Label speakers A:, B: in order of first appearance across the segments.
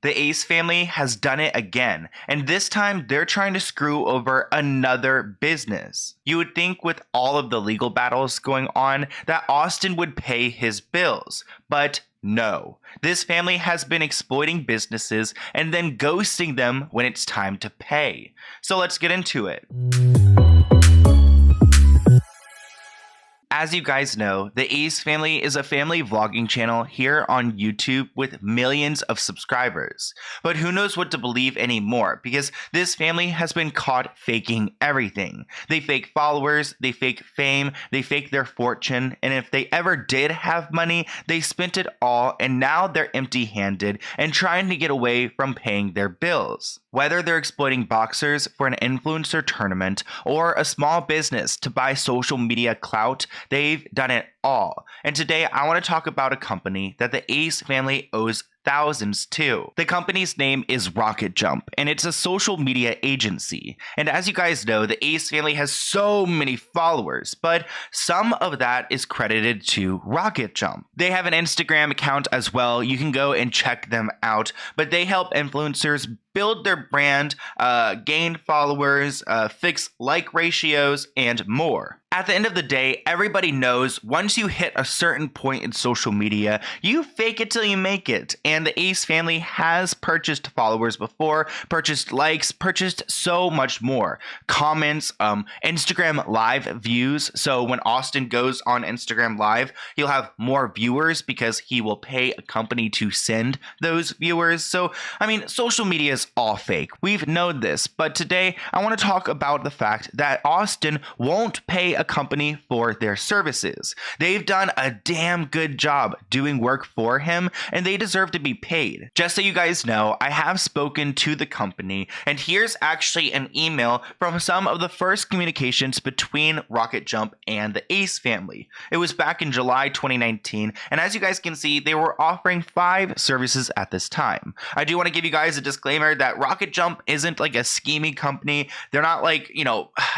A: The Ace family has done it again, and this time they're trying to screw over another business. You would think with all of the legal battles going on that Austin would pay his bills, but no. This family has been exploiting businesses and then ghosting them when it's time to pay. So let's get into it. As you guys know, the Ace family is a family vlogging channel here on YouTube with millions of subscribers. But who knows what to believe anymore, because this family has been caught faking everything. They fake followers, they fake fame, they fake their fortune, and if they ever did have money, they spent it all, and now they're empty-handed and trying to get away from paying their bills. Whether they're exploiting boxers for an influencer tournament or a small business to buy social media clout, they've done it all. And today I want to talk about a company that the Ace family owes thousands to. The company's name is RocketJump, and it's a social media agency. And as you guys know, the Ace family has so many followers, but some of that is credited to RocketJump. They have an Instagram account as well. You can go and check them out, but they help influencers build their brand, gain followers, fix like ratios, and more. At the end of the day, everybody knows once you hit a certain point in social media, you fake it till you make it. And the Ace family has purchased followers before, purchased likes, purchased so much more. Comments, Instagram live views. So when Austin goes on Instagram live, he'll have more viewers because he will pay a company to send those viewers. So, I mean, social media is all fake. We've known this, but today I want to talk about the fact that Austin won't pay a company for their services. They've done a damn good job doing work for him, and they deserve to be paid. Just so you guys know, I have spoken to the company, and here's actually an email from some of the first communications between RocketJump and the Ace family. It was back in July 2019, and as you guys can see, they were offering 5 services at this time. I do want to give you guys a disclaimer that RocketJump isn't like a scheming company. They're not like, I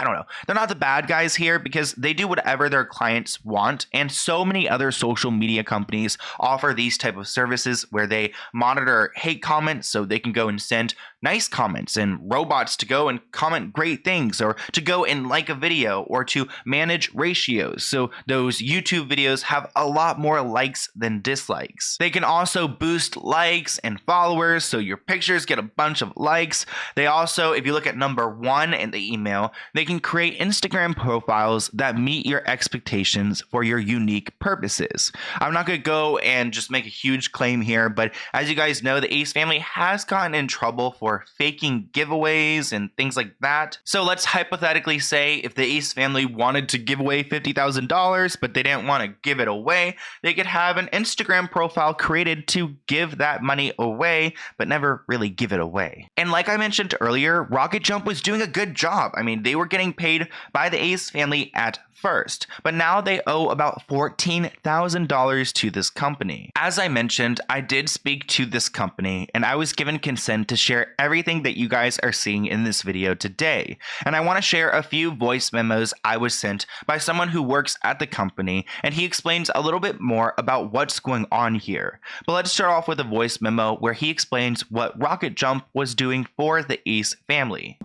A: don't know. They're not the bad guys here because they do whatever their clients want, and so many other social media companies offer these type of services where they monitor hate comments so they can go and send nice comments and robots to go and comment great things, or to go and like a video, or to manage ratios so those YouTube videos have a lot more likes than dislikes. They can also boost likes and followers so your pictures get a bunch of likes. They also, if you look at number 1 in the email, they can create Instagram profiles that meet your expectations for your unique purposes. I'm not going to go and just make a huge claim here, but as you guys know, the Ace family has gotten in trouble for faking giveaways and things like that. So let's hypothetically say if the Ace family wanted to give away $50,000, but they didn't want to give it away, they could have an Instagram profile created to give that money away, but never really give it away. And like I mentioned earlier, RocketJump was doing a good job. I mean, they were getting paid by the Ace family at first, but now they owe about $14,000 to this company. As I mentioned, I did speak to this company, and I was given consent to share everything that you guys are seeing in this video today. And I want to share a few voice memos I was sent by someone who works at the company, and he explains a little bit more about what's going on here. But let's start off with a voice memo where he explains what RocketJump was doing for the Ace family.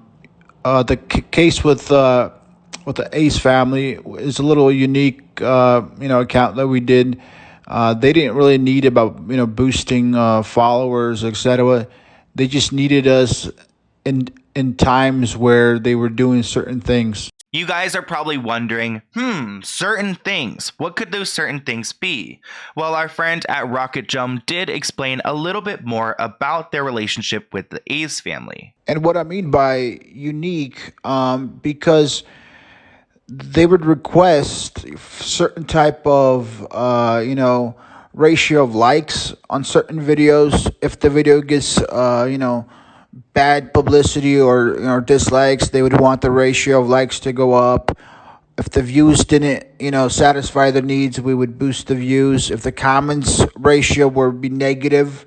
B: The case with the Ace family is a little unique, account that we did. They didn't really need about, boosting followers, etc. They just needed us in times where they were doing certain things.
A: You guys are probably wondering, certain things. What could those certain things be? Well, our friend at RocketJump did explain a little bit more about their relationship with the Ace family.
B: And what I mean by unique, because they would request certain type of, ratio of likes on certain videos. If the video gets, bad publicity or dislikes, they would want the ratio of likes to go up. If the views didn't, satisfy their needs, we would boost the views. If the comments ratio would be negative,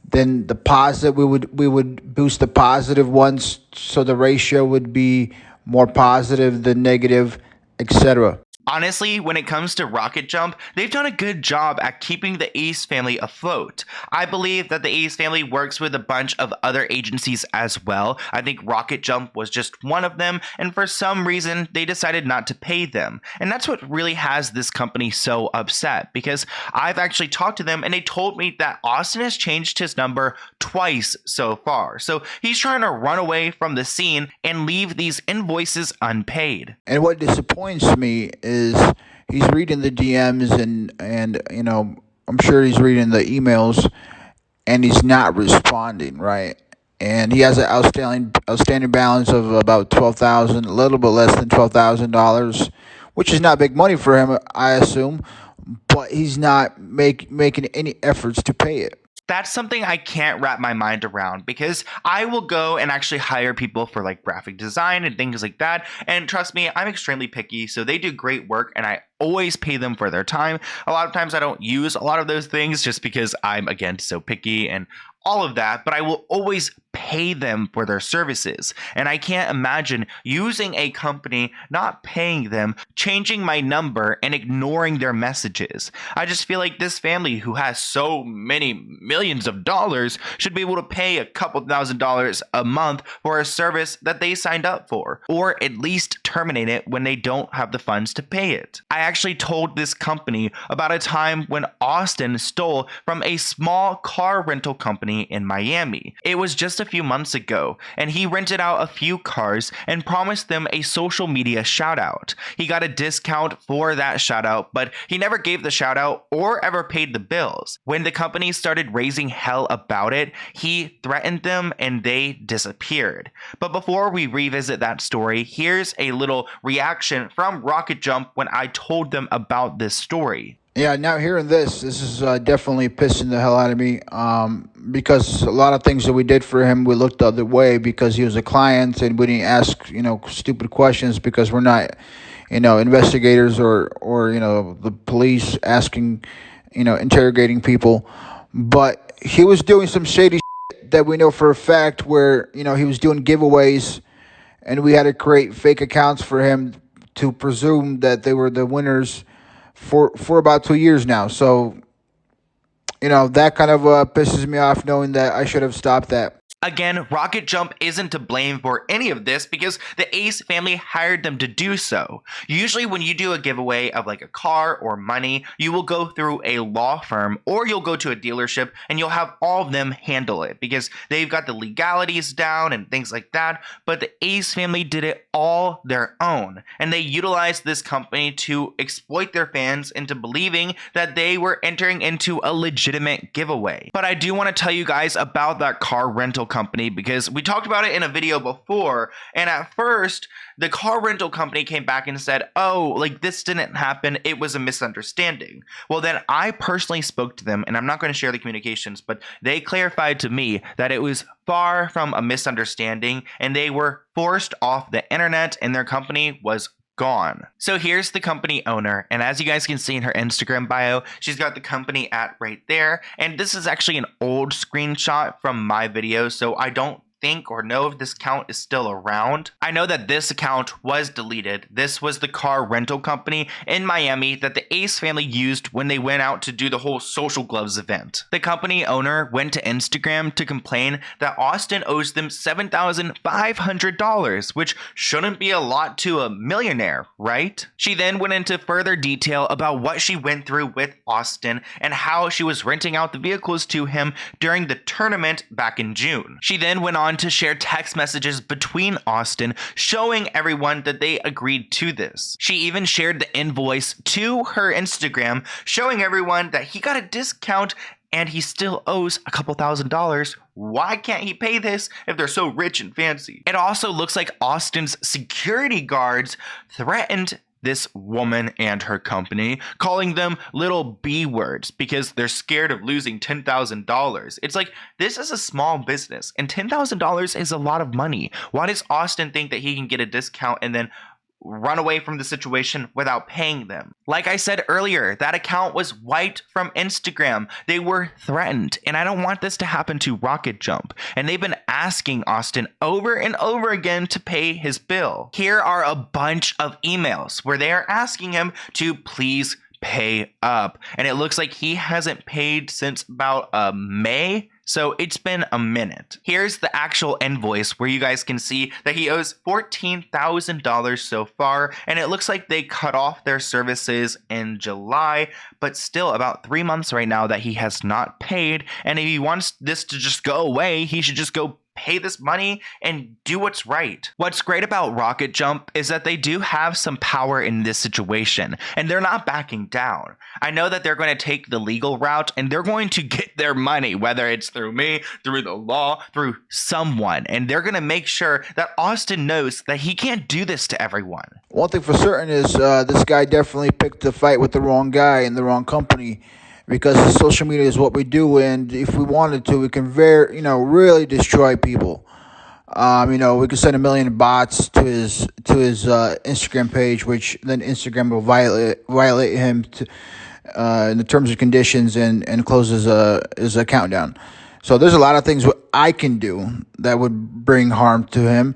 B: then the positive, we would boost the positive ones so the ratio would be more positive than negative, etc.
A: Honestly, when it comes to RocketJump, they've done a good job at keeping the Ace family afloat. I believe that the Ace family works with a bunch of other agencies as well. I think RocketJump was just one of them, and for some reason, they decided not to pay them. And that's what really has this company so upset, because I've actually talked to them and they told me that Austin has changed his number twice so far. So he's trying to run away from the scene and leave these invoices unpaid.
B: And what disappoints me is he's reading the DMs and I'm sure he's reading the emails and he's not responding, right? And he has an outstanding balance of about $12,000, a little bit less than $12,000, which is not big money for him, I assume. But he's not making any efforts to pay it.
A: That's something I can't wrap my mind around, because I will go and actually hire people for like graphic design and things like that. And trust me, I'm extremely picky, so they do great work and I always pay them for their time. A lot of times I don't use a lot of those things just because I'm, again, so picky and all of that, but I will always pay them for their services. And I can't imagine using a company, not paying them, changing my number, and ignoring their messages. I just feel like this family, who has so many millions of dollars, should be able to pay a couple $1,000s a month for a service that they signed up for, or at least terminate it when they don't have the funds to pay it. I actually told this company about a time when Austin stole from a small car rental company in Miami. It was just a few months ago, and he rented out a few cars and promised them a social media shout out. He got a discount for that shout out, but he never gave the shout out or ever paid the bills. When the company started raising hell about it, he threatened them and they disappeared. But before we revisit that story, here's a little reaction from RocketJump when I told them about this story.
B: Yeah, now hearing this is definitely pissing the hell out of me. Because a lot of things that we did for him, we looked the other way because he was a client, and we didn't ask stupid questions because we're not investigators or the police asking interrogating people. But he was doing some shady shit that we know for a fact, where he was doing giveaways, and we had to create fake accounts for him to presume that they were the winners for about 2 years now. So, that kind of pisses me off, knowing that I should have stopped that.
A: Again, RocketJump isn't to blame for any of this because the Ace family hired them to do so. Usually when you do a giveaway of like a car or money, you will go through a law firm or you'll go to a dealership and you'll have all of them handle it because they've got the legalities down and things like that. But the Ace family did it all their own, and they utilized this company to exploit their fans into believing that they were entering into a legitimate giveaway. But I do want to tell you guys about that car rental company because we talked about it in a video before, and at first the car rental company came back and said, oh, like this didn't happen, it was a misunderstanding. Well, then I personally spoke to them, and I'm not going to share the communications, but they clarified to me that it was far from a misunderstanding and they were forced off the internet and their company was gone. So here's the company owner, and as you guys can see in her Instagram bio, she's got the company at right there, and this is actually an old screenshot from my video, so I don't think or know if this account is still around. I know that this account was deleted. This was the car rental company in Miami that the Ace family used when they went out to do the whole Social Gloves event. The company owner went to Instagram to complain that Austin owes them $7,500, which shouldn't be a lot to a millionaire, right? She then went into further detail about what she went through with Austin and how she was renting out the vehicles to him during the tournament back in June. She then went on to share text messages between Austin showing everyone that they agreed to this. She even shared the invoice to her Instagram showing everyone that he got a discount and he still owes a couple $1,000s. Why can't he pay this if they're so rich and fancy? It also looks like Austin's security guards threatened this woman and her company, calling them little B words because they're scared of losing $10,000. It's like, this is a small business and $10,000 is a lot of money. Why does Austin think that he can get a discount and then run away from the situation without paying them. Like I said earlier, that account was wiped from Instagram. They were threatened, and I don't want this to happen to RocketJump. And they've been asking Austin over and over again to pay his bill. Here are a bunch of emails where they are asking him to please pay up. And it looks like he hasn't paid since about May. So it's been a minute. Here's the actual invoice where you guys can see that he owes $14,000 so far, and it looks like they cut off their services in July, but still about 3 months right now that he has not paid. And if he wants this to just go away, he should just go pay this money and do what's right. What's great about RocketJump is that they do have some power in this situation, and they're not backing down. I know that they're going to take the legal route, and they're going to get their money, whether it's through me, through the law, through someone, and they're going to make sure that Austin knows that he can't do this to everyone.
B: One thing for certain is this guy definitely picked a fight with the wrong guy in the wrong company, because social media is what we do, and if we wanted to, we can really destroy people. We could send 1 million bots to his Instagram page, which then Instagram will violate him in the terms and conditions and close his account down. So there's a lot of things I can do that would bring harm to him,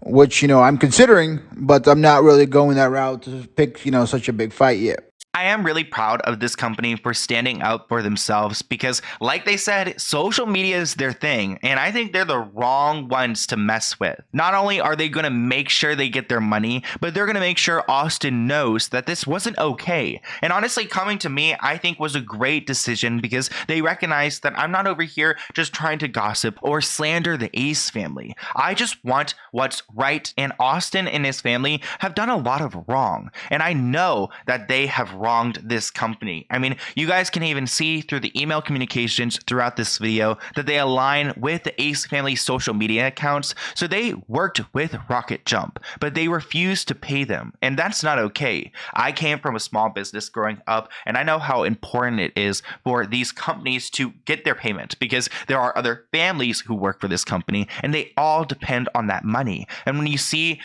B: which I'm considering, but I'm not really going that route to pick such a big fight yet.
A: I am really proud of this company for standing up for themselves because, like they said, social media is their thing, and I think they're the wrong ones to mess with. Not only are they going to make sure they get their money, but they're going to make sure Austin knows that this wasn't okay. And honestly, coming to me, I think was a great decision because they recognize that I'm not over here just trying to gossip or slander the Ace family. I just want what's right, and Austin and his family have done a lot of wrong, and I know that they have wronged this company. I mean, you guys can even see through the email communications throughout this video that they align with the Ace family social media accounts. So they worked with RocketJump, but they refused to pay them, and that's not okay. I came from a small business growing up, and I know how important it is for these companies to get their payment because there are other families who work for this company, and they all depend on that money. And when you see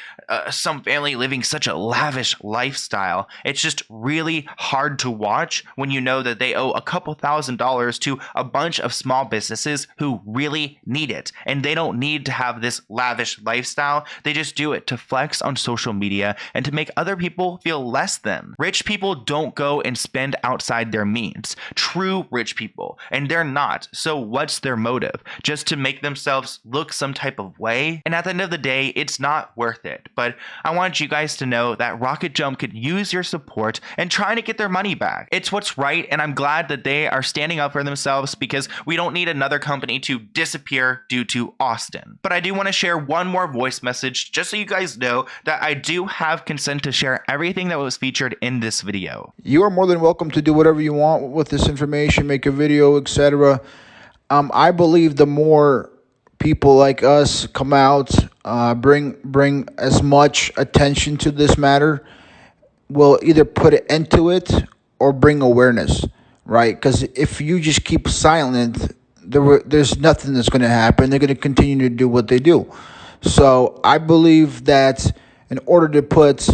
A: some family living such a lavish lifestyle, it's just really hard to watch when you know that they owe a couple $1,000s to a bunch of small businesses who really need it, and they don't need to have this lavish lifestyle. They just do it to flex on social media and to make other people feel less than. Rich people don't go and spend outside their means. True rich people, and they're not. So what's their motive? Just to make themselves look some type of way? And at the end of the day, it's not worth it. But I want you guys to know that RocketJump could use your support and trying to get their money back. It's what's right, and I'm glad that they are standing up for themselves because we don't need another company to disappear due to Austin. But I do want to share one more voice message just so you guys know that I do have consent to share everything that was featured in this video.
B: You are more than welcome to do whatever you want with this information, make a video, etc. I believe the more people like us come out, bring as much attention to this matter, will either put an end to it or bring awareness, right? Because if you just keep silent, there's nothing that's going to happen. They're going to continue to do what they do. So I believe that in order to put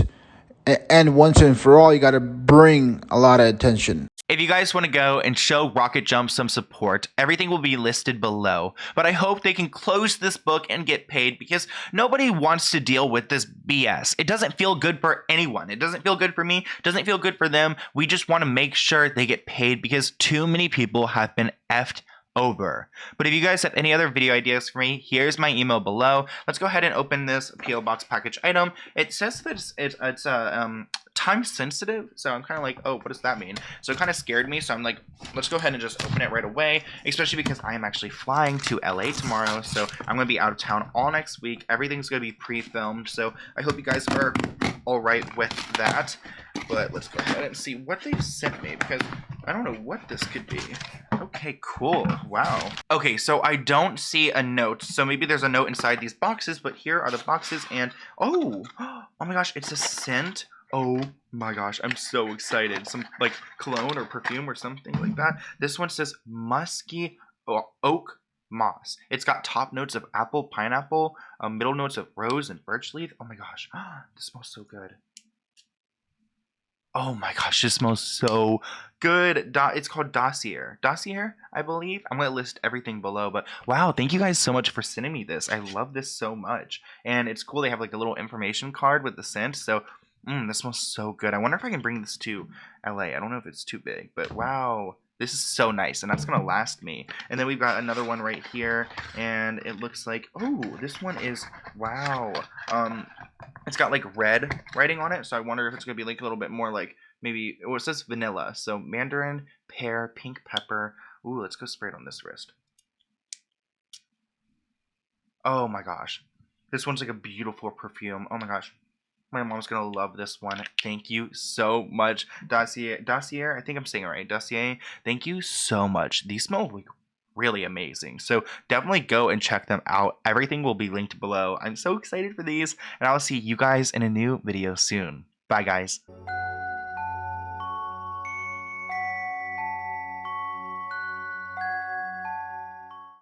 B: an end once and for all, you got to bring a lot of attention.
A: If you guys want to go and show RocketJump some support, everything will be listed below. But I hope they can close this book and get paid because nobody wants to deal with this BS. It doesn't feel good for anyone. It doesn't feel good for me. It doesn't feel good for them. We just want to make sure they get paid because too many people have been effed over. But if you guys have any other video ideas for me, here's my email below. Let's go ahead and open this PO Box package item. It says that it's time sensitive, so I'm kind of like, oh, what does that mean? So it kind of scared me, so I'm like, let's go ahead and just open it right away, especially because I am actually flying to LA tomorrow, so I'm going to be out of town all next week. Everything's going to be pre-filmed, so I hope you guys are all right with that. But let's go ahead and see what they've sent me, because I don't know what this could be. Okay, cool. Wow. Okay, so I don't see a note, so maybe there's a note inside these boxes, but here are the boxes, and oh my gosh, it's a scent. Oh my gosh, I'm so excited. Some like cologne or perfume or something like that. This one says musky oak moss. It's got top notes of apple, pineapple, middle notes of rose and birch leaf. Oh my gosh, this smells so good. Oh my gosh, this smells so good. It's called Dossier. Dossier, I believe. I'm going to list everything below, but wow, thank you guys so much for sending me this. I love this so much. And it's cool they have like a little information card with the scent, so this smells so good. I wonder if I can bring this to LA. I don't know if it's too big, but wow. This is so nice, and that's going to last me. And then we've got another one right here, and it looks like, oh, this one is, wow. It's got like red writing on it, so I wonder if it's going to be like a little bit more like maybe, well, it says vanilla. So mandarin, pear, pink pepper. Ooh, let's go spray it on this wrist. Oh my gosh. This one's like a beautiful perfume. Oh my gosh. My mom's gonna love this one. Thank you so much, Dossier. I think I'm saying it right. Dossier. Thank you so much. These smell like really amazing. So definitely go and check them out. Everything will be linked below. I'm so excited for these, and I'll see you guys in a new video soon. Bye, guys.